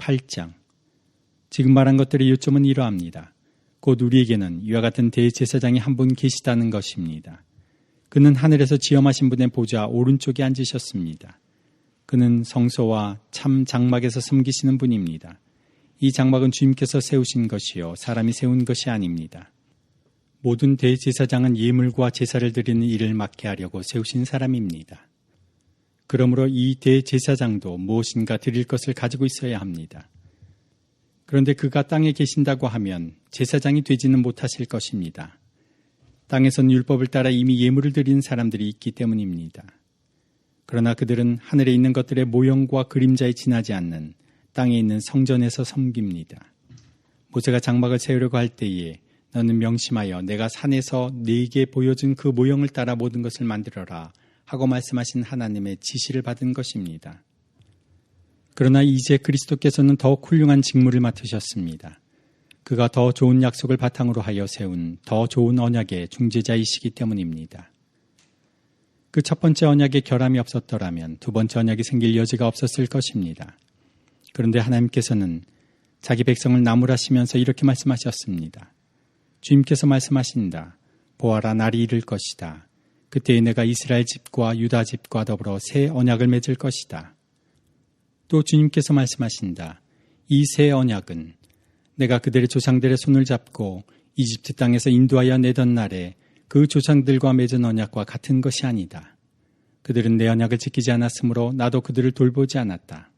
8장. 지금 말한 것들의 요점은 이러합니다. 곧 우리에게는 이와 같은 대제사장이 한 분 계시다는 것입니다. 그는 하늘에서 지엄하신 분의 보좌 오른쪽에 앉으셨습니다. 그는 성소와 참 장막에서 섬기시는 분입니다. 이 장막은 주님께서 세우신 것이요 사람이 세운 것이 아닙니다. 모든 대제사장은 예물과 제사를 드리는 일을 맡게 하려고 세우신 사람입니다. 그러므로 이 대제사장도 무엇인가 드릴 것을 가지고 있어야 합니다. 그런데 그가 땅에 계신다고 하면 제사장이 되지는 못하실 것입니다. 땅에선 율법을 따라 이미 예물을 드리는 사람들이 있기 때문입니다. 그러나 그들은 하늘에 있는 것들의 모형과 그림자에 지나지 않는 땅에 있는 성전에서 섬깁니다. 모세가 장막을 세우려고 할 때에 너는 명심하여 내가 산에서 네게 보여준 그 모형을 따라 모든 것을 만들어라 하고 말씀하신 하나님의 지시를 받은 것입니다. 그러나 이제 그리스도께서는 더욱 훌륭한 직무를 맡으셨습니다. 그가 더 좋은 약속을 바탕으로 하여 세운 더 좋은 언약의 중재자이시기 때문입니다. 그 첫 번째 언약에 결함이 없었더라면 두 번째 언약이 생길 여지가 없었을 것입니다. 그런데 하나님께서는 자기 백성을 나무라시면서 이렇게 말씀하셨습니다. 주님께서 말씀하신다. 보아라, 날이 이를 것이다. 그때에 내가 이스라엘 집과 유다 집과 더불어 새 언약을 맺을 것이다. 또 주님께서 말씀하신다. 이 새 언약은 내가 그들의 조상들의 손을 잡고 이집트 땅에서 인도하여 내던 날에 그 조상들과 맺은 언약과 같은 것이 아니다. 그들은 내 언약을 지키지 않았으므로 나도 그들을 돌보지 않았다.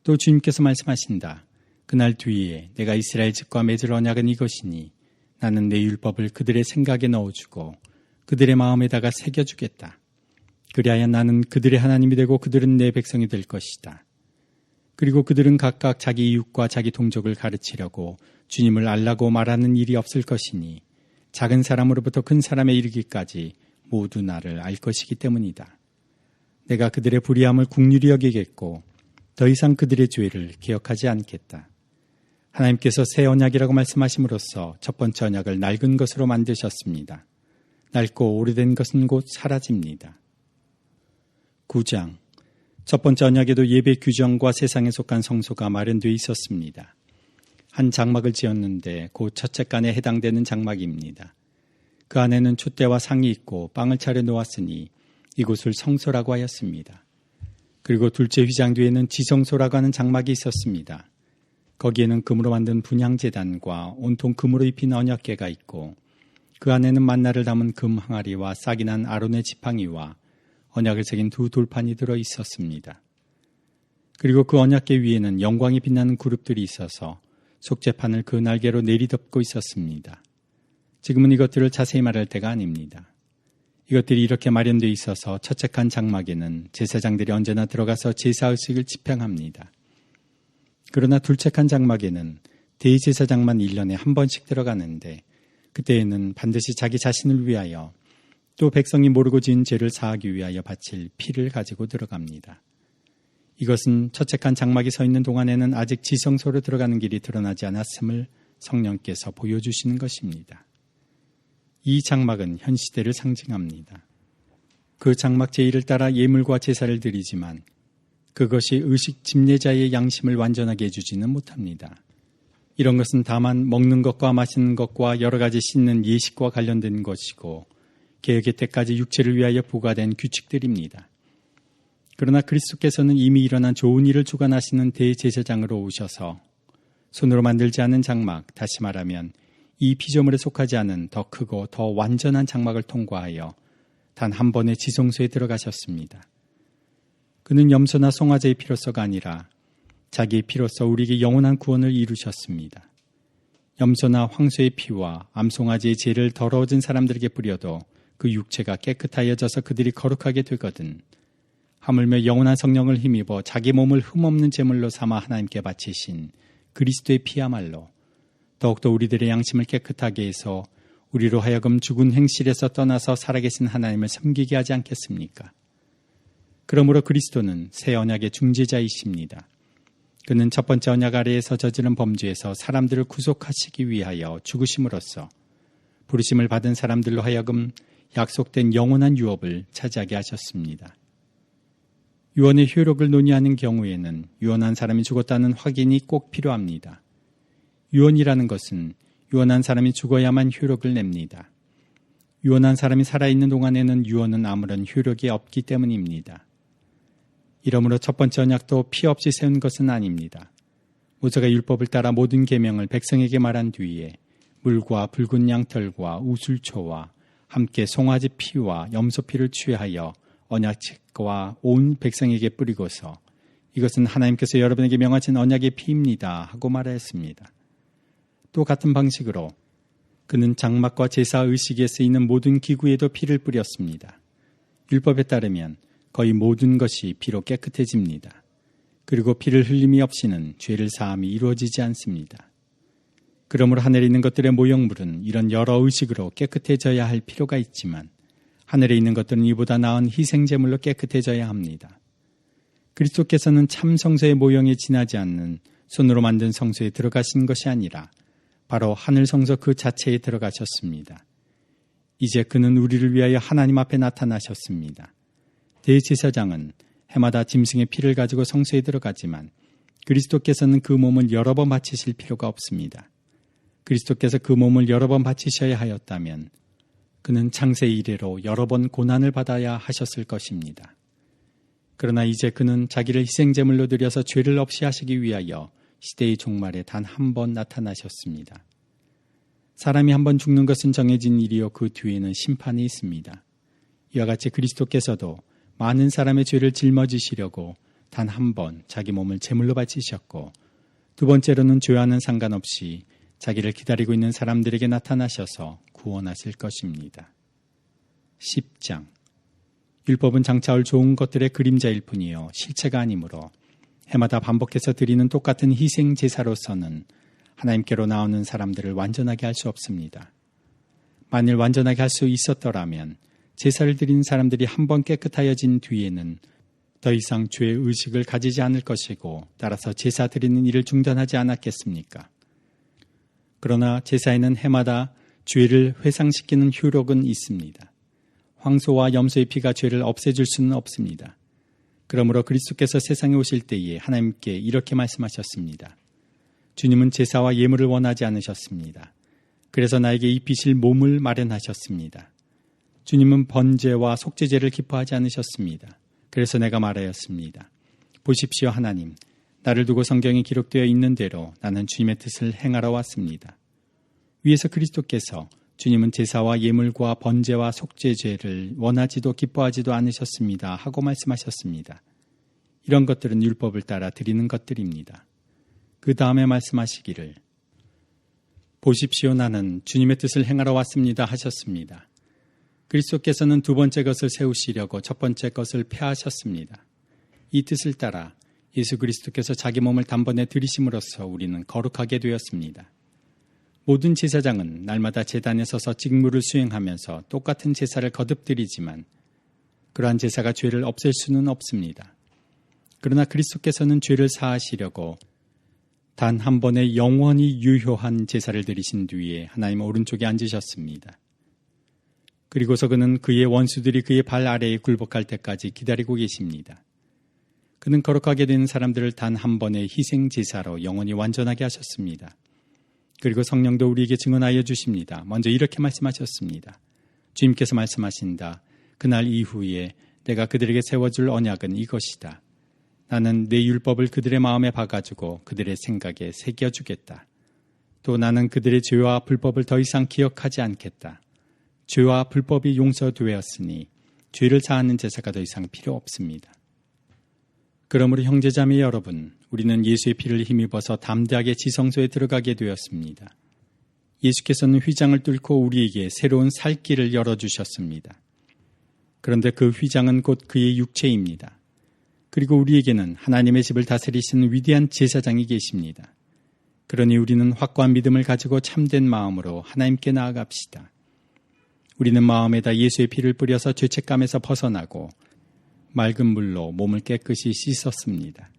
또 주님께서 말씀하신다. 그날 뒤에 내가 이스라엘 집과 맺을 언약은 이것이니 나는 내 율법을 그들의 생각에 넣어주고 그들의 마음에다가 새겨주겠다. 그리하여 나는 그들의 하나님이 되고 그들은 내 백성이 될 것이다. 그리고 그들은 각각 자기 이웃과 자기 동족을 가르치려고 주님을 알라고 말하는 일이 없을 것이니 작은 사람으로부터 큰 사람에 이르기까지 모두 나를 알 것이기 때문이다. 내가 그들의 불의함을 긍휼히 여기겠고 더 이상 그들의 죄를 기억하지 않겠다. 하나님께서 새 언약이라고 말씀하심으로써 첫 번째 언약을 낡은 것으로 만드셨습니다. 낡고 오래된 것은 곧 사라집니다. 9장. 첫 번째 언약에도 예배 규정과 세상에 속한 성소가 마련되어 있었습니다. 한 장막을 지었는데 곧 첫째 간에 해당되는 장막입니다. 그 안에는 촛대와 상이 있고 빵을 차려 놓았으니 이곳을 성소라고 하였습니다. 그리고 둘째 휘장 뒤에는 지성소라고 하는 장막이 있었습니다. 거기에는 금으로 만든 분향제단과 온통 금으로 입힌 언약궤가 있고 그 안에는 만나를 담은 금 항아리와 싹이 난 아론의 지팡이와 언약을 새긴 두 돌판이 들어 있었습니다. 그리고 그 언약궤 위에는 영광이 빛나는 그룹들이 있어서 속죄판을 그 날개로 내리덮고 있었습니다. 지금은 이것들을 자세히 말할 때가 아닙니다. 이것들이 이렇게 마련되어 있어서 첫째 칸 장막에는 제사장들이 언제나 들어가서 제사의식을 집행합니다. 그러나 둘째 칸 장막에는 대제사장만 1년에 한 번씩 들어가는데 그때에는 반드시 자기 자신을 위하여 또 백성이 모르고 지은 죄를 사하기 위하여 바칠 피를 가지고 들어갑니다. 이것은 첫째 칸 장막이 서 있는 동안에는 아직 지성소로 들어가는 길이 드러나지 않았음을 성령께서 보여주시는 것입니다. 이 장막은 현 시대를 상징합니다. 그 장막 제1을 따라 예물과 제사를 드리지만 그것이 의식 집례자의 양심을 완전하게 해주지는 못합니다. 이런 것은 다만 먹는 것과 마시는 것과 여러 가지 씻는 예식과 관련된 것이고 개혁의 때까지 육체를 위하여 부과된 규칙들입니다. 그러나 그리스도께서는 이미 일어난 좋은 일을 주관하시는 대제사장으로 오셔서 손으로 만들지 않은 장막, 다시 말하면 이 피조물에 속하지 않은 더 크고 더 완전한 장막을 통과하여 단 한 번의 지성소에 들어가셨습니다. 그는 염소나 송아지의 피로서가 아니라 자기의 피로서 우리에게 영원한 구원을 이루셨습니다. 염소나 황소의 피와 암송아지의 죄를 더러워진 사람들에게 뿌려도 그 육체가 깨끗하여져서 그들이 거룩하게 되거든 하물며 영원한 성령을 힘입어 자기 몸을 흠없는 제물로 삼아 하나님께 바치신 그리스도의 피야말로 더욱더 우리들의 양심을 깨끗하게 해서 우리로 하여금 죽은 행실에서 떠나서 살아계신 하나님을 섬기게 하지 않겠습니까? 그러므로 그리스도는 새 언약의 중재자이십니다. 그는 첫 번째 언약 아래에서 저지른 범죄에서 사람들을 구속하시기 위하여 죽으심으로써 부르심을 받은 사람들로 하여금 약속된 영원한 유업을 차지하게 하셨습니다. 유언의 효력을 논의하는 경우에는 유언한 사람이 죽었다는 확인이 꼭 필요합니다. 유언이라는 것은 유언한 사람이 죽어야만 효력을 냅니다. 유언한 사람이 살아있는 동안에는 유언은 아무런 효력이 없기 때문입니다. 이러므로 첫 번째 언약도 피 없이 세운 것은 아닙니다. 모세가 율법을 따라 모든 계명을 백성에게 말한 뒤에 물과 붉은 양털과 우술초와 함께 송아지 피와 염소 피를 취하여 언약책과 온 백성에게 뿌리고서 이것은 하나님께서 여러분에게 명하신 언약의 피입니다 하고 말하였습니다. 또 같은 방식으로 그는 장막과 제사 의식에 쓰이는 모든 기구에도 피를 뿌렸습니다. 율법에 따르면 거의 모든 것이 피로 깨끗해집니다. 그리고 피를 흘림이 없이는 죄를 사함이 이루어지지 않습니다. 그러므로 하늘에 있는 것들의 모형물은 이런 여러 의식으로 깨끗해져야 할 필요가 있지만 하늘에 있는 것들은 이보다 나은 희생제물로 깨끗해져야 합니다. 그리스도께서는 참 성소의 모형에 지나지 않는 손으로 만든 성소에 들어가신 것이 아니라 바로 하늘 성소 그 자체에 들어가셨습니다. 이제 그는 우리를 위하여 하나님 앞에 나타나셨습니다. 대제사장은 해마다 짐승의 피를 가지고 성소에 들어가지만 그리스도께서는 그 몸을 여러 번 바치실 필요가 없습니다. 그리스도께서 그 몸을 여러 번 바치셔야 하였다면 그는 창세 이래로 여러 번 고난을 받아야 하셨을 것입니다. 그러나 이제 그는 자기를 희생제물로 드려서 죄를 없이 하시기 위하여 시대의 종말에 단 한 번 나타나셨습니다. 사람이 한 번 죽는 것은 정해진 일이요 그 뒤에는 심판이 있습니다. 이와 같이 그리스도께서도 많은 사람의 죄를 짊어지시려고 단 한 번 자기 몸을 제물로 바치셨고 두 번째로는 죄와는 상관없이 자기를 기다리고 있는 사람들에게 나타나셔서 구원하실 것입니다. 10장 율법은 장차올 좋은 것들의 그림자일 뿐이요 실체가 아니므로 해마다 반복해서 드리는 똑같은 희생 제사로서는 하나님께로 나오는 사람들을 완전하게 할 수 없습니다. 만일 완전하게 할 수 있었더라면 제사를 드리는 사람들이 한 번 깨끗하여진 뒤에는 더 이상 죄의 의식을 가지지 않을 것이고 따라서 제사 드리는 일을 중단하지 않았겠습니까? 그러나 제사에는 해마다 죄를 회상시키는 효력은 있습니다. 황소와 염소의 피가 죄를 없애줄 수는 없습니다. 그러므로 그리스도께서 세상에 오실 때에 하나님께 이렇게 말씀하셨습니다. 주님은 제사와 예물을 원하지 않으셨습니다. 그래서 나에게 입히실 몸을 마련하셨습니다. 주님은 번제와 속죄제를 기뻐하지 않으셨습니다. 그래서 내가 말하였습니다. 보십시오 하나님, 나를 두고 성경에 기록되어 있는 대로 나는 주님의 뜻을 행하러 왔습니다. 위에서 그리스도께서 주님은 제사와 예물과 번제와 속죄제를 원하지도 기뻐하지도 않으셨습니다 하고 말씀하셨습니다. 이런 것들은 율법을 따라 드리는 것들입니다. 그 다음에 말씀하시기를 보십시오 나는 주님의 뜻을 행하러 왔습니다 하셨습니다. 그리스도께서는 두 번째 것을 세우시려고 첫 번째 것을 폐하셨습니다. 이 뜻을 따라 예수 그리스도께서 자기 몸을 단번에 들이심으로써 우리는 거룩하게 되었습니다. 모든 제사장은 날마다 제단에 서서 직무를 수행하면서 똑같은 제사를 거듭 드리지만 그러한 제사가 죄를 없앨 수는 없습니다. 그러나 그리스도께서는 죄를 사하시려고 단 한 번의 영원히 유효한 제사를 드리신 뒤에 하나님 오른쪽에 앉으셨습니다. 그리고서 그는 그의 원수들이 그의 발 아래에 굴복할 때까지 기다리고 계십니다. 그는 거룩하게 된 사람들을 단 한 번의 희생 제사로 영원히 완전하게 하셨습니다. 그리고 성령도 우리에게 증언하여 주십니다. 먼저 이렇게 말씀하셨습니다. 주님께서 말씀하신다. 그날 이후에 내가 그들에게 세워줄 언약은 이것이다. 나는 내 율법을 그들의 마음에 박아주고 그들의 생각에 새겨주겠다. 또 나는 그들의 죄와 불법을 더 이상 기억하지 않겠다. 죄와 불법이 용서되었으니 죄를 사하는 제사가 더 이상 필요 없습니다. 그러므로 형제자매 여러분, 우리는 예수의 피를 힘입어서 담대하게 지성소에 들어가게 되었습니다. 예수께서는 휘장을 뚫고 우리에게 새로운 살 길을 열어주셨습니다. 그런데 그 휘장은 곧 그의 육체입니다. 그리고 우리에게는 하나님의 집을 다스리시는 위대한 제사장이 계십니다. 그러니 우리는 확고한 믿음을 가지고 참된 마음으로 하나님께 나아갑시다. 우리는 마음에다 예수의 피를 뿌려서 죄책감에서 벗어나고 맑은 물로 몸을 깨끗이 씻었습니다.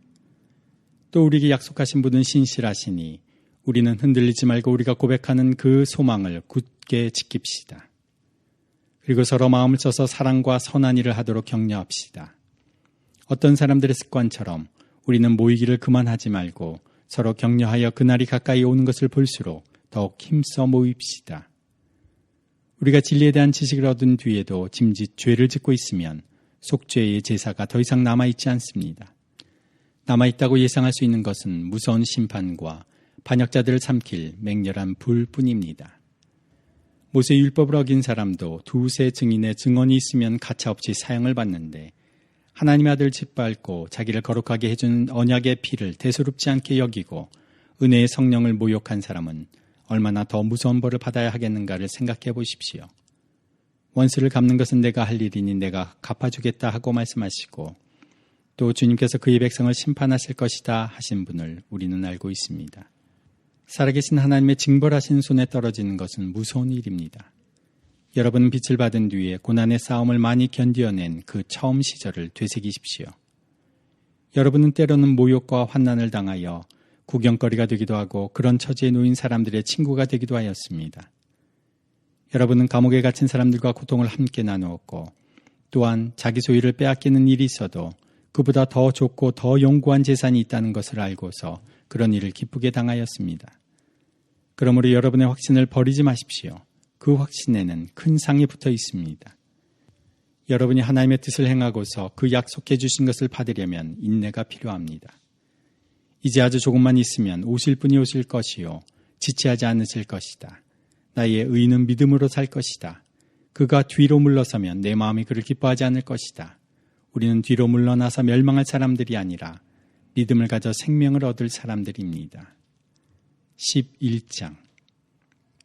또 우리에게 약속하신 분은 신실하시니 우리는 흔들리지 말고 우리가 고백하는 그 소망을 굳게 지킵시다. 그리고 서로 마음을 써서 사랑과 선한 일을 하도록 격려합시다. 어떤 사람들의 습관처럼 우리는 모이기를 그만하지 말고 서로 격려하여 그날이 가까이 오는 것을 볼수록 더욱 힘써 모입시다. 우리가 진리에 대한 지식을 얻은 뒤에도 짐짓 죄를 짓고 있으면 속죄의 제사가 더 이상 남아있지 않습니다. 남아있다고 예상할 수 있는 것은 무서운 심판과 반역자들을 삼킬 맹렬한 불뿐입니다. 모세 율법을 어긴 사람도 두세 증인의 증언이 있으면 가차없이 사형을 받는데 하나님의 아들 짓밟고 자기를 거룩하게 해준 언약의 피를 대수롭지 않게 여기고 은혜의 성령을 모욕한 사람은 얼마나 더 무서운 벌을 받아야 하겠는가를 생각해 보십시오. 원수를 갚는 것은 내가 할 일이니 내가 갚아주겠다 하고 말씀하시고 또 주님께서 그의 백성을 심판하실 것이다 하신 분을 우리는 알고 있습니다. 살아계신 하나님의 징벌하신 손에 떨어지는 것은 무서운 일입니다. 여러분은 빛을 받은 뒤에 고난의 싸움을 많이 견디어낸 그 처음 시절을 되새기십시오. 여러분은 때로는 모욕과 환난을 당하여 구경거리가 되기도 하고 그런 처지에 놓인 사람들의 친구가 되기도 하였습니다. 여러분은 감옥에 갇힌 사람들과 고통을 함께 나누었고 또한 자기 소유를 빼앗기는 일이 있어도 그보다 더 좋고 더 영구한 재산이 있다는 것을 알고서 그런 일을 기쁘게 당하였습니다. 그러므로 여러분의 확신을 버리지 마십시오. 그 확신에는 큰 상이 붙어 있습니다. 여러분이 하나님의 뜻을 행하고서 그 약속해 주신 것을 받으려면 인내가 필요합니다. 이제 아주 조금만 있으면 오실 분이 오실 것이요 지체하지 않으실 것이다. 나의 의인은 믿음으로 살 것이다. 그가 뒤로 물러서면 내 마음이 그를 기뻐하지 않을 것이다. 우리는 뒤로 물러나서 멸망할 사람들이 아니라 믿음을 가져 생명을 얻을 사람들입니다. 11장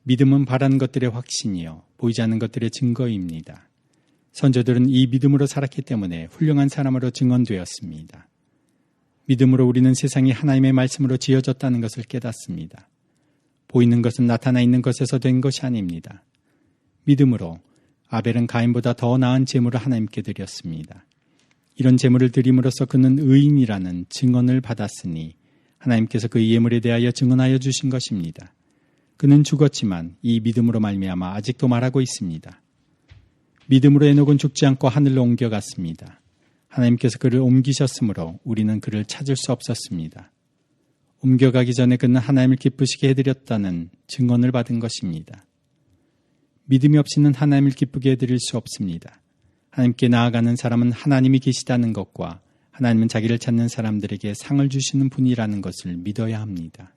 믿음은 바라는 것들의 확신이요 보이지 않는 것들의 증거입니다. 선조들은 이 믿음으로 살았기 때문에 훌륭한 사람으로 증언되었습니다. 믿음으로 우리는 세상이 하나님의 말씀으로 지어졌다는 것을 깨닫습니다. 보이는 것은 나타나 있는 것에서 된 것이 아닙니다. 믿음으로 아벨은 가인보다 더 나은 제물을 하나님께 드렸습니다. 이런 제물을 드림으로써 그는 의인이라는 증언을 받았으니 하나님께서 그의 예물에 대하여 증언하여 주신 것입니다. 그는 죽었지만 이 믿음으로 말미암아 아직도 말하고 있습니다. 믿음으로 에녹은 죽지 않고 하늘로 옮겨갔습니다. 하나님께서 그를 옮기셨으므로 우리는 그를 찾을 수 없었습니다. 옮겨가기 전에 그는 하나님을 기쁘시게 해드렸다는 증언을 받은 것입니다. 믿음이 없이는 하나님을 기쁘게 해드릴 수 없습니다. 하나님께 나아가는 사람은 하나님이 계시다는 것과 하나님은 자기를 찾는 사람들에게 상을 주시는 분이라는 것을 믿어야 합니다.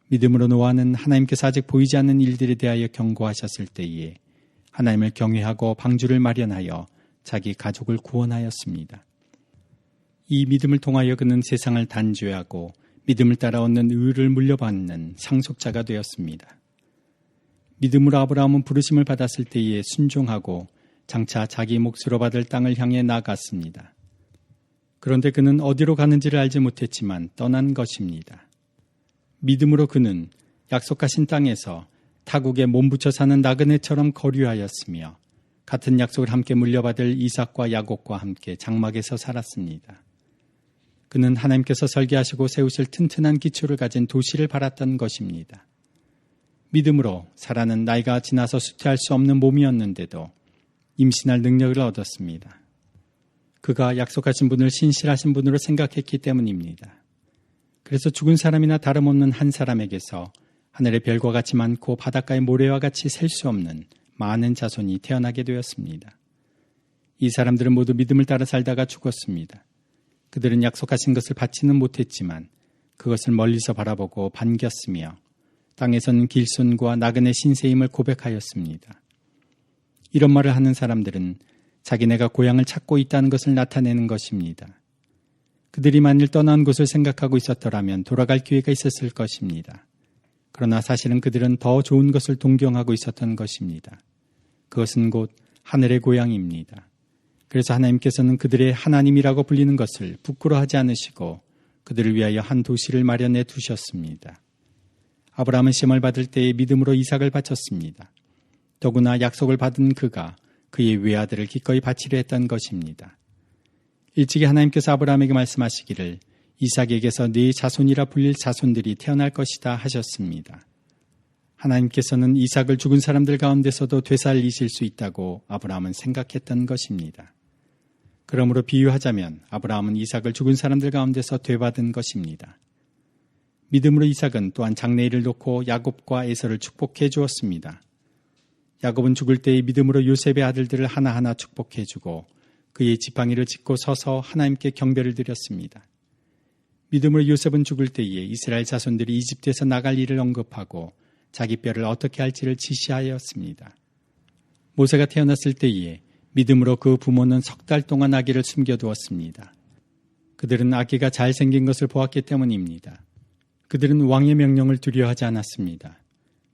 믿음으로 노아는 하나님께서 아직 보이지 않는 일들에 대하여 경고하셨을 때에 하나님을 경외하고 방주를 마련하여 자기 가족을 구원하였습니다. 이 믿음을 통하여 그는 세상을 단죄하고 믿음을 따라 얻는 의를 물려받는 상속자가 되었습니다. 믿음으로 아브라함은 부르심을 받았을 때에 순종하고 장차 자기 몫으로 받을 땅을 향해 나아갔습니다. 그런데 그는 어디로 가는지를 알지 못했지만 떠난 것입니다. 믿음으로 그는 약속하신 땅에서 타국에 몸붙여 사는 나그네처럼 거류하였으며 같은 약속을 함께 물려받을 이삭과 야곱과 함께 장막에서 살았습니다. 그는 하나님께서 설계하시고 세우실 튼튼한 기초를 가진 도시를 바랐던 것입니다. 믿음으로 사라는 나이가 지나서 수태할 수 없는 몸이었는데도 임신할 능력을 얻었습니다. 그가 약속하신 분을 신실하신 분으로 생각했기 때문입니다. 그래서 죽은 사람이나 다름없는 한 사람에게서 하늘의 별과 같이 많고 바닷가의 모래와 같이 셀 수 없는 많은 자손이 태어나게 되었습니다. 이 사람들은 모두 믿음을 따라 살다가 죽었습니다. 그들은 약속하신 것을 받지는 못했지만 그것을 멀리서 바라보고 반겼으며 땅에서는 길손과 나그네 신세임을 고백하였습니다. 이런 말을 하는 사람들은 자기네가 고향을 찾고 있다는 것을 나타내는 것입니다. 그들이 만일 떠난 곳을 생각하고 있었더라면 돌아갈 기회가 있었을 것입니다. 그러나 사실은 그들은 더 좋은 것을 동경하고 있었던 것입니다. 그것은 곧 하늘의 고향입니다. 그래서 하나님께서는 그들의 하나님이라고 불리는 것을 부끄러워하지 않으시고 그들을 위하여 한 도시를 마련해 두셨습니다. 아브라함은 시험을 받을 때에 믿음으로 이삭을 바쳤습니다. 더구나 약속을 받은 그가 그의 외아들을 기꺼이 바치려 했던 것입니다. 일찍이 하나님께서 아브라함에게 말씀하시기를 이삭에게서 네 자손이라 불릴 자손들이 태어날 것이다 하셨습니다. 하나님께서는 이삭을 죽은 사람들 가운데서도 되살리실 수 있다고 아브라함은 생각했던 것입니다. 그러므로 비유하자면 아브라함은 이삭을 죽은 사람들 가운데서 되받은 것입니다. 믿음으로 이삭은 또한 장래일을 놓고 야곱과 에서를 축복해 주었습니다. 야곱은 죽을 때의 믿음으로 요셉의 아들들을 하나하나 축복해 주고 그의 지팡이를 짚고 서서 하나님께 경배를 드렸습니다. 믿음으로 요셉은 죽을 때에 이스라엘 자손들이 이집트에서 나갈 일을 언급하고 자기 뼈를 어떻게 할지를 지시하였습니다. 모세가 태어났을 때에 믿음으로 그 부모는 3달 동안 아기를 숨겨두었습니다. 그들은 아기가 잘생긴 것을 보았기 때문입니다. 그들은 왕의 명령을 두려워하지 않았습니다.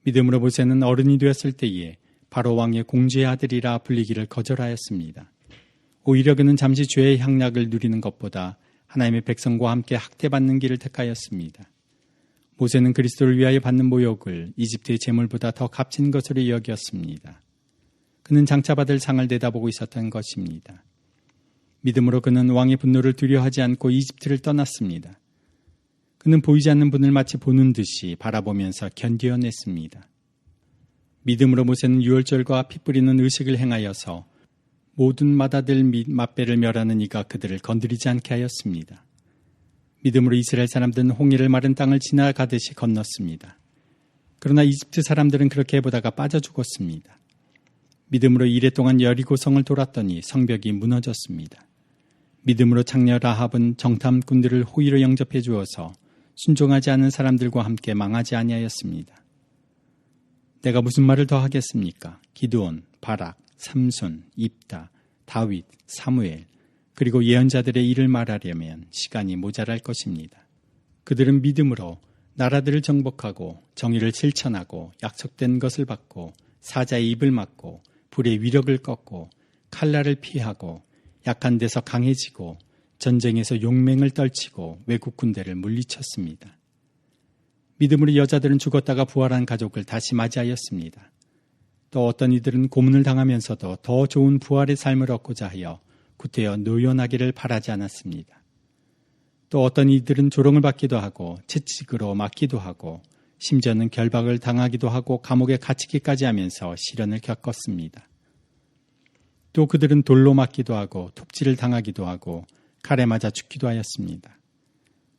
믿음으로 모세는 어른이 되었을 때에 바로 왕의 공주의 아들이라 불리기를 거절하였습니다. 오히려 그는 잠시 죄의 향락을 누리는 것보다 하나님의 백성과 함께 학대받는 길을 택하였습니다. 모세는 그리스도를 위하여 받는 모욕을 이집트의 재물보다 더 값진 것으로 여겼습니다. 그는 장차 받을 상을 내다보고 있었던 것입니다. 믿음으로 그는 왕의 분노를 두려워하지 않고 이집트를 떠났습니다. 그는 보이지 않는 분을 마치 보는 듯이 바라보면서 견뎌냈습니다. 믿음으로 모세는 유월절과 피 뿌리는 의식을 행하여서 모든 맏아들 및 맏배를 멸하는 이가 그들을 건드리지 않게 하였습니다. 믿음으로 이스라엘 사람들은 홍해를 마른 땅을 지나가듯이 건넜습니다. 그러나 이집트 사람들은 그렇게 해보다가 빠져 죽었습니다. 믿음으로 이레 동안 여리고성을 돌았더니 성벽이 무너졌습니다. 믿음으로 장녀 라합은 정탐꾼들을 호의로 영접해 주어서 순종하지 않은 사람들과 함께 망하지 아니하였습니다. 내가 무슨 말을 더 하겠습니까? 기드온, 바락, 삼손, 입다, 다윗, 사무엘, 그리고 예언자들의 일을 말하려면 시간이 모자랄 것입니다. 그들은 믿음으로 나라들을 정복하고 정의를 실천하고 약속된 것을 받고 사자의 입을 막고 불의 위력을 꺾고 칼날을 피하고 약한 데서 강해지고 전쟁에서 용맹을 떨치고 외국 군대를 물리쳤습니다. 믿음으로 여자들은 죽었다가 부활한 가족을 다시 맞이하였습니다. 또 어떤 이들은 고문을 당하면서도 더 좋은 부활의 삶을 얻고자 하여 구태여 노연하기를 바라지 않았습니다. 또 어떤 이들은 조롱을 받기도 하고 채찍으로 맞기도 하고 심지어는 결박을 당하기도 하고 감옥에 갇히기까지 하면서 시련을 겪었습니다. 또 그들은 돌로 맞기도 하고 톱질을 당하기도 하고 칼에 맞아 죽기도 하였습니다.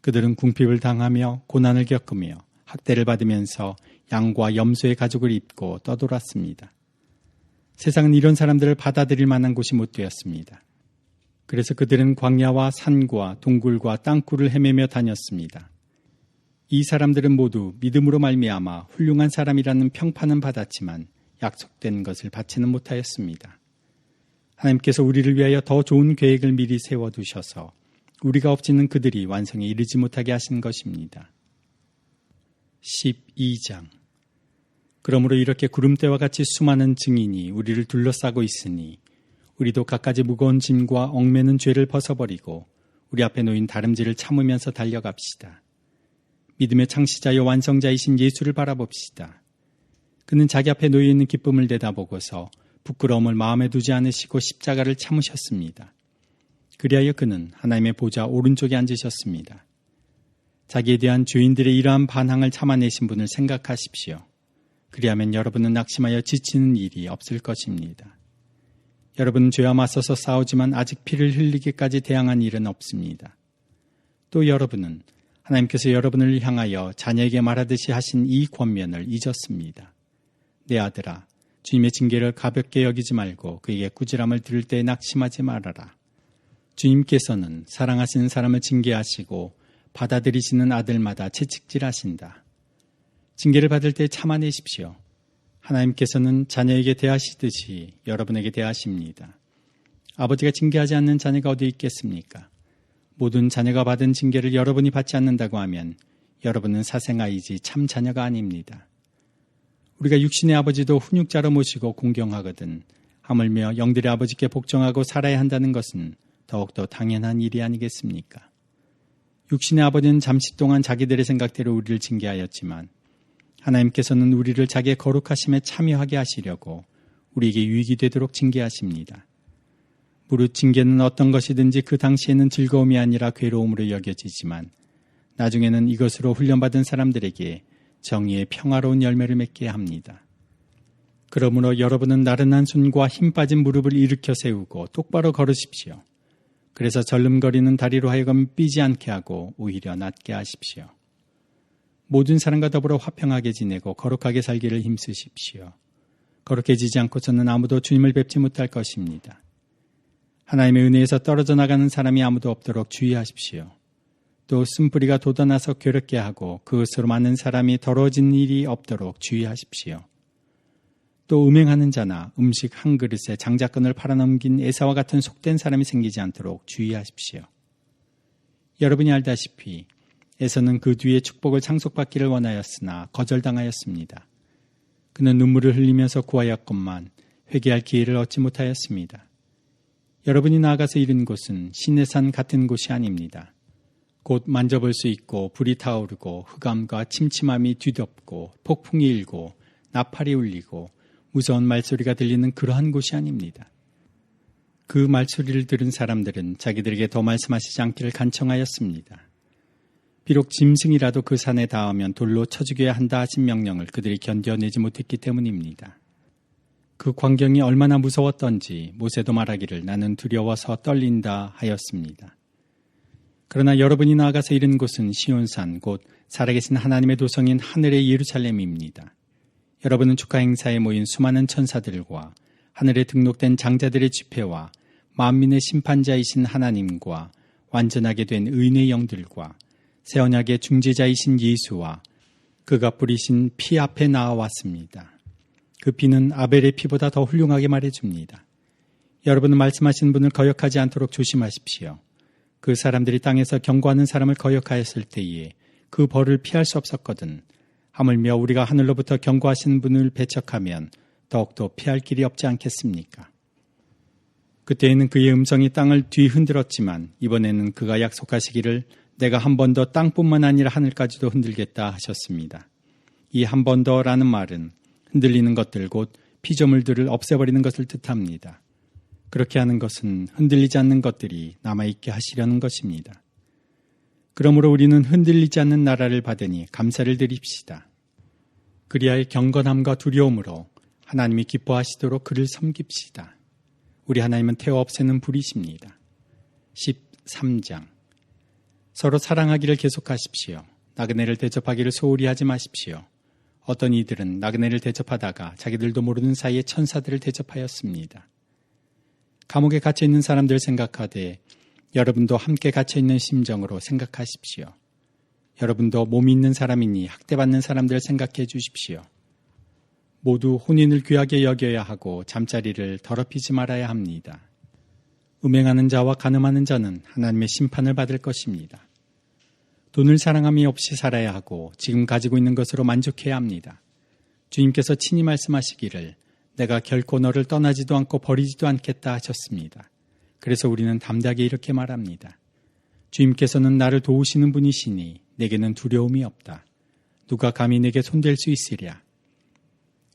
그들은 궁핍을 당하며 고난을 겪으며 학대를 받으면서 양과 염소의 가죽을 입고 떠돌았습니다. 세상은 이런 사람들을 받아들일 만한 곳이 못 되었습니다. 그래서 그들은 광야와 산과 동굴과 땅굴을 헤매며 다녔습니다. 이 사람들은 모두 믿음으로 말미암아 훌륭한 사람이라는 평판은 받았지만 약속된 것을 받지는 못하였습니다. 하나님께서 우리를 위하여 더 좋은 계획을 미리 세워두셔서 우리가 없이는 그들이 완성에 이르지 못하게 하신 것입니다. 12장. 그러므로 이렇게 구름대와 같이 수많은 증인이 우리를 둘러싸고 있으니 우리도 갖가지 무거운 짐과 얽매는 죄를 벗어버리고 우리 앞에 놓인 다름질을 참으면서 달려갑시다. 믿음의 창시자여 완성자이신 예수를 바라봅시다. 그는 자기 앞에 놓여있는 기쁨을 내다보고서 부끄러움을 마음에 두지 않으시고 십자가를 참으셨습니다. 그리하여 그는 하나님의 보좌 오른쪽에 앉으셨습니다. 자기에 대한 죄인들의 이러한 반항을 참아내신 분을 생각하십시오. 그리하면 여러분은 낙심하여 지치는 일이 없을 것입니다. 여러분은 죄와 맞서서 싸우지만 아직 피를 흘리기까지 대항한 일은 없습니다. 또 여러분은 하나님께서 여러분을 향하여 자녀에게 말하듯이 하신 이 권면을 잊었습니다. 내 아들아, 주님의 징계를 가볍게 여기지 말고 그에게 꾸지람을 들을 때 낙심하지 말아라. 주님께서는 사랑하시는 사람을 징계하시고 받아들이시는 아들마다 채찍질하신다. 징계를 받을 때 참아내십시오. 하나님께서는 자녀에게 대하시듯이 여러분에게 대하십니다. 아버지가 징계하지 않는 자녀가 어디 있겠습니까? 모든 자녀가 받은 징계를 여러분이 받지 않는다고 하면 여러분은 사생아이지 참 자녀가 아닙니다. 우리가 육신의 아버지도 훈육자로 모시고 공경하거든 하물며 영들의 아버지께 복종하고 살아야 한다는 것은 더욱더 당연한 일이 아니겠습니까? 육신의 아버지는 잠시 동안 자기들의 생각대로 우리를 징계하였지만 하나님께서는 우리를 자기의 거룩하심에 참여하게 하시려고 우리에게 유익이 되도록 징계하십니다. 무릇 징계는 어떤 것이든지 그 당시에는 즐거움이 아니라 괴로움으로 여겨지지만 나중에는 이것으로 훈련받은 사람들에게 정의의 평화로운 열매를 맺게 합니다. 그러므로 여러분은 나른한 손과 힘 빠진 무릎을 일으켜 세우고 똑바로 걸으십시오. 그래서 절름거리는 다리로 하여금 삐지 않게 하고 오히려 낫게 하십시오. 모든 사람과 더불어 화평하게 지내고 거룩하게 살기를 힘쓰십시오. 거룩해지지 않고서는 아무도 주님을 뵙지 못할 것입니다. 하나님의 은혜에서 떨어져 나가는 사람이 아무도 없도록 주의하십시오. 또 쓴뿌리가 돋아나서 괴롭게 하고 그것으로 많은 사람이 더러워진 일이 없도록 주의하십시오. 또 음행하는 자나 음식 한 그릇에 장자권을 팔아넘긴 에사와 같은 속된 사람이 생기지 않도록 주의하십시오. 여러분이 알다시피 에서는 그 뒤에 축복을 상속받기를 원하였으나 거절당하였습니다. 그는 눈물을 흘리면서 구하였건만 회개할 기회를 얻지 못하였습니다. 여러분이 나아가서 이른 곳은 신의 산 같은 곳이 아닙니다. 곧 만져볼 수 있고 불이 타오르고 흑암과 침침함이 뒤덮고 폭풍이 일고 나팔이 울리고 무서운 말소리가 들리는 그러한 곳이 아닙니다. 그 말소리를 들은 사람들은 자기들에게 더 말씀하시지 않기를 간청하였습니다. 비록 짐승이라도 그 산에 닿으면 돌로 쳐 죽여야 한다 하신 명령을 그들이 견뎌내지 못했기 때문입니다. 그 광경이 얼마나 무서웠던지 모세도 말하기를 나는 두려워서 떨린다 하였습니다. 그러나 여러분이 나아가서 이른 곳은 시온산 곧 살아계신 하나님의 도성인 하늘의 예루살렘입니다. 여러분은 축하 행사에 모인 수많은 천사들과 하늘에 등록된 장자들의 집회와 만민의 심판자이신 하나님과 완전하게 된 의인의 영들과 새 언약의 중재자이신 예수와 그가 뿌리신 피 앞에 나아왔습니다. 그 피는 아벨의 피보다 더 훌륭하게 말해줍니다. 여러분은 말씀하신 분을 거역하지 않도록 조심하십시오. 그 사람들이 땅에서 경고하는 사람을 거역하였을 때에 그 벌을 피할 수 없었거든. 하물며 우리가 하늘로부터 경고하시는 분을 배척하면 더욱더 피할 길이 없지 않겠습니까? 그때에는 그의 음성이 땅을 뒤흔들었지만 이번에는 그가 약속하시기를 내가 한 번 더 땅뿐만 아니라 하늘까지도 흔들겠다 하셨습니다. 이 한 번 더라는 말은 흔들리는 것들 곧 피조물들을 없애버리는 것을 뜻합니다. 그렇게 하는 것은 흔들리지 않는 것들이 남아있게 하시려는 것입니다. 그러므로 우리는 흔들리지 않는 나라를 받으니 감사를 드립시다. 그리하여 경건함과 두려움으로 하나님이 기뻐하시도록 그를 섬깁시다. 우리 하나님은 태워 없애는 불이십니다. 13장 서로 사랑하기를 계속하십시오. 나그네를 대접하기를 소홀히 하지 마십시오. 어떤 이들은 나그네를 대접하다가 자기들도 모르는 사이에 천사들을 대접하였습니다. 감옥에 갇혀있는 사람들 생각하되 여러분도 함께 갇혀있는 심정으로 생각하십시오. 여러분도 몸이 있는 사람이니 학대받는 사람들 생각해 주십시오. 모두 혼인을 귀하게 여겨야 하고 잠자리를 더럽히지 말아야 합니다. 음행하는 자와 간음하는 자는 하나님의 심판을 받을 것입니다. 돈을 사랑함이 없이 살아야 하고 지금 가지고 있는 것으로 만족해야 합니다. 주님께서 친히 말씀하시기를 내가 결코 너를 떠나지도 않고 버리지도 않겠다 하셨습니다. 그래서 우리는 담대하게 이렇게 말합니다. 주님께서는 나를 도우시는 분이시니 내게는 두려움이 없다. 누가 감히 내게 손댈 수 있으랴.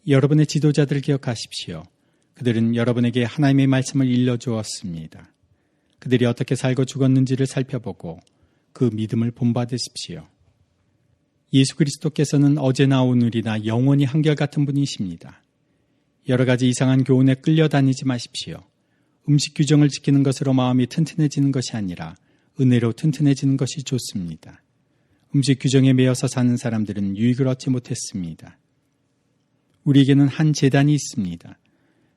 여러분의 지도자들을 기억하십시오. 그들은 여러분에게 하나님의 말씀을 일러주었습니다. 그들이 어떻게 살고 죽었는지를 살펴보고 그 믿음을 본받으십시오. 예수 그리스도께서는 어제나 오늘이나 영원히 한결같은 분이십니다. 여러 가지 이상한 교훈에 끌려다니지 마십시오. 음식 규정을 지키는 것으로 마음이 튼튼해지는 것이 아니라 은혜로 튼튼해지는 것이 좋습니다. 음식 규정에 매여서 사는 사람들은 유익을 얻지 못했습니다. 우리에게는 한 제단이 있습니다.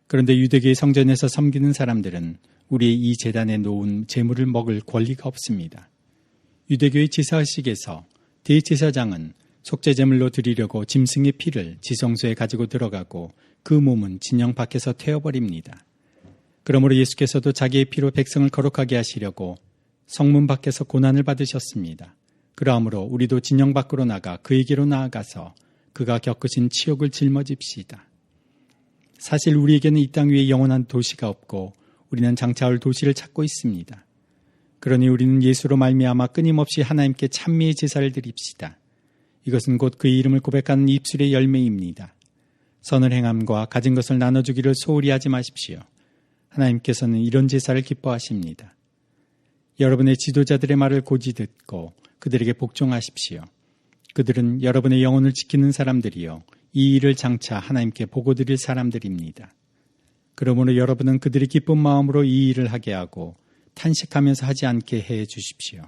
그런데 유대교의 성전에서 섬기는 사람들은 우리의 이 제단에 놓은 제물을 먹을 권리가 없습니다. 유대교의 제사의식에서 대제사장은 속죄제물로 드리려고 짐승의 피를 지성소에 가지고 들어가고 그 몸은 진영 밖에서 태워버립니다. 그러므로 예수께서도 자기의 피로 백성을 거룩하게 하시려고 성문 밖에서 고난을 받으셨습니다. 그러므로 우리도 진영 밖으로 나가 그에게로 나아가서 그가 겪으신 치욕을 짊어집시다. 사실 우리에게는 이 땅 위에 영원한 도시가 없고 우리는 장차올 도시를 찾고 있습니다. 그러니 우리는 예수로 말미암아 끊임없이 하나님께 찬미의 제사를 드립시다. 이것은 곧 그의 이름을 고백하는 입술의 열매입니다. 선을 행함과 가진 것을 나눠주기를 소홀히 하지 마십시오. 하나님께서는 이런 제사를 기뻐하십니다. 여러분의 지도자들의 말을 고지 듣고 그들에게 복종하십시오. 그들은 여러분의 영혼을 지키는 사람들이요 이 일을 장차 하나님께 보고 드릴 사람들입니다. 그러므로 여러분은 그들이 기쁜 마음으로 이 일을 하게 하고 탄식하면서 하지 않게 해 주십시오.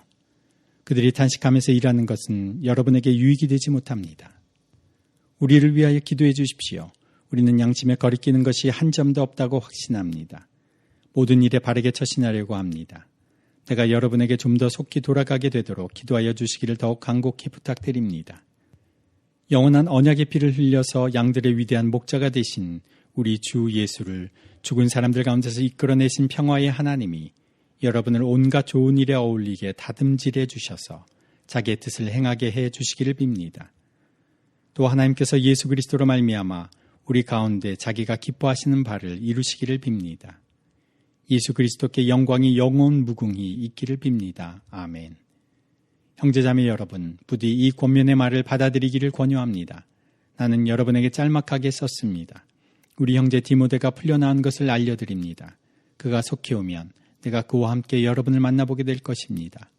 그들이 탄식하면서 일하는 것은 여러분에게 유익이 되지 못합니다. 우리를 위하여 기도해 주십시오. 우리는 양심에 거리끼는 것이 한 점도 없다고 확신합니다. 모든 일에 바르게 처신하려고 합니다. 내가 여러분에게 좀 더 속히 돌아가게 되도록 기도하여 주시기를 더욱 간곡히 부탁드립니다. 영원한 언약의 피를 흘려서 양들의 위대한 목자가 되신 우리 주 예수를 죽은 사람들 가운데서 이끌어내신 평화의 하나님이 여러분을 온갖 좋은 일에 어울리게 다듬질해 주셔서 자기의 뜻을 행하게 해 주시기를 빕니다. 또 하나님께서 예수 그리스도로 말미암아 우리 가운데 자기가 기뻐하시는 바를 이루시기를 빕니다. 예수 그리스도께 영광이 영원 무궁히 있기를 빕니다. 아멘. 형제자매 여러분, 부디 이 권면의 말을 받아들이기를 권유합니다. 나는 여러분에게 짤막하게 썼습니다. 우리 형제 디모데가 풀려나온 것을 알려드립니다. 그가 속히 오면 내가 그와 함께 여러분을 만나보게 될 것입니다.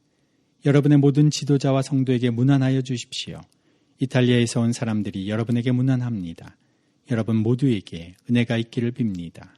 여러분의 모든 지도자와 성도에게 문안하여 주십시오. 이탈리아에서 온 사람들이 여러분에게 문안합니다. 여러분 모두에게 은혜가 있기를 빕니다.